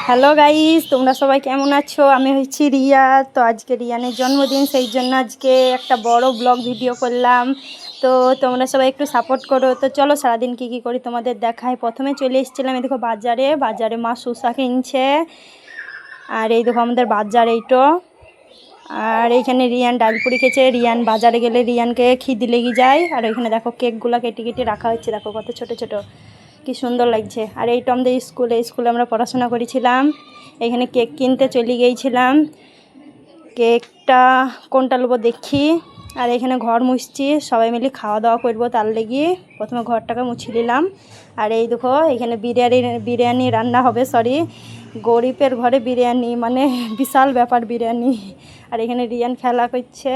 Hello guys, তোমরা সবাই কেমন আছো? আমি হচ্ছি রিয়া। তো আজকে রিয়ানের জন্মদিন, সেই জন্য আজকে একটা বড় ব্লগ ভিডিও করলাম। তো তোমরা সবাই একটু সাপোর্ট করো। তো চলো সারাদিন কী করি তোমাদের দেখাই। প্রথমে চলে এসেছিলাম এই দেখো বাজারে মা শসা কিনছে। আর এই দেখো আমাদের বাজার এইটো। আর এইখানে রিয়ান ডালপুরি খেয়েছে। রিয়ান বাজারে গেলে রিয়ানকে খিদে লেগে যায়। আর ওইখানে দেখো কেকগুলো কেটে কেটে রাখা হচ্ছে, দেখো কত ছোট ছোট, কি সুন্দর লাগছে। আর এইটা আমাদের স্কুলে আমরা পড়াশোনা করেছিলাম। এখানে কেক কিনতে চলে গিয়েছিলাম। কেকটা কোনটা নেবো দেখি। আর এখানে ঘর মুছছি, সবাই মিলে খাওয়া দাওয়া করবো, তার লেগে প্রথমে ঘরটাকে মুছে নিলাম। আর এই দেখো এখানে বিরিয়ানি রান্না হবে, সরি গরিবের ঘরে বিরিয়ানি মানে বিশাল ব্যাপার বিরিয়ানি। আর এখানে রিয়ান খেলা করছে,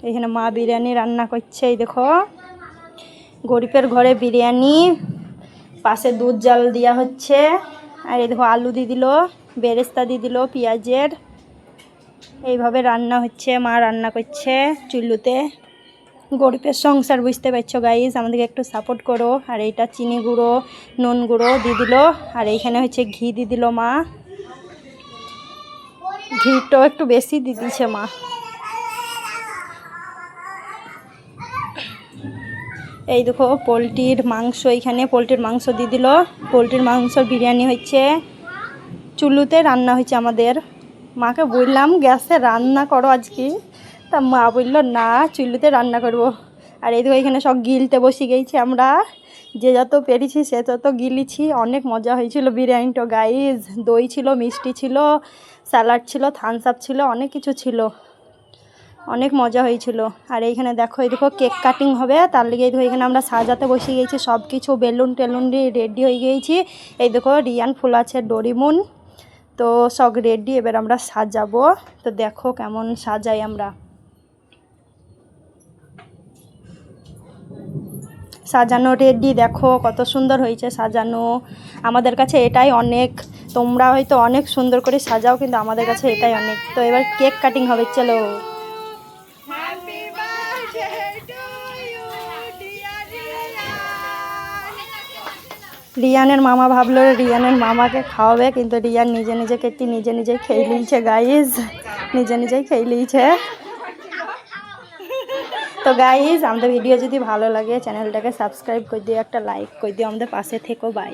এখানে মা বিরিয়ানি রান্না করছে। এই দেখো গরিবের ঘরে বিরিয়ানি, পাশে দুধ জাল দেওয়া হচ্ছে। আর এই দেখো আলু দিয়ে দিল, বেরেস্তা দিয়ে দিল পেঁয়াজের। এইভাবে রান্না হচ্ছে, মা রান্না করছে চুল্লুতে। গরিবের সংসার, বুঝতে পারছো গাইস, আমাদেরকে একটু সাপোর্ট করো। আর এইটা চিনি গুঁড়ো নুন গুঁড়ো দিয়ে দিল। আর এইখানে হচ্ছে ঘি দিয়ে দিল মা, ঘিটাও একটু বেশি দিয়ে দিচ্ছে মা। এই দেখো পোলট্রির মাংস, এইখানে পোলট্রির মাংস দিয়ে দিল। পোলট্রির মাংসর বিরিয়ানি হচ্ছে, চুল্লুতে রান্না হচ্ছে আমাদের। মাকে বললাম গ্যাসে রান্না করো আজকে, তা মা বললো না চুল্লুতে রান্না করব। আর এই দেখো এখানে সব গিলতে বসে গেছি আমরা, যে যত পেরেছি সে তত গিলিছি। অনেক মজা হয়েছিল বিরিয়ানিটা গাইজ। দই ছিল, মিষ্টি ছিল, স্যালাড ছিল, থামস আপ ছিল, অনেক কিছু ছিল, অনেক মজা হয়েছিল। আর এইখানে দেখো এই দেখো কেক কাটিং হবে, তার লেগে এই দেখো এখানে আমরা সাজাতে বসে গিয়েছি, সব কিছু বেলুন টেলুন দিয়ে রেডি হয়ে গিয়েছি। এই দেখো রিয়ান ফুল আছে ডোরিমুন, তো সব রেডি, এবার আমরা সাজাবো। তো দেখো কেমন সাজাই আমরা। সাজানো রেডি, দেখো কত সুন্দর হয়েছে সাজানো। আমাদের কাছে এটাই অনেক, তোমরা হয়তো অনেক সুন্দর করে সাজাও, কিন্তু আমাদের কাছে এটাই অনেক। তো এবার কেক কাটিং হবে, চলো। রিয়ানের মামা ভাবলো রিয়ানের মামাকে খাওয়াবে, কিন্তু রিয়ান নিজে নিজে কেটে নিজে নিজেই খেয়ে নিয়েছে গাইজ, নিজে নিজেই খেয়ে নিয়েছে। তো গাইজ আমাদের ভিডিও যদি ভালো লাগে চ্যানেলটাকে সাবস্ক্রাইব করে দিও, একটা লাইক করে দিও, আমাদের পাশে থেকো, বাই।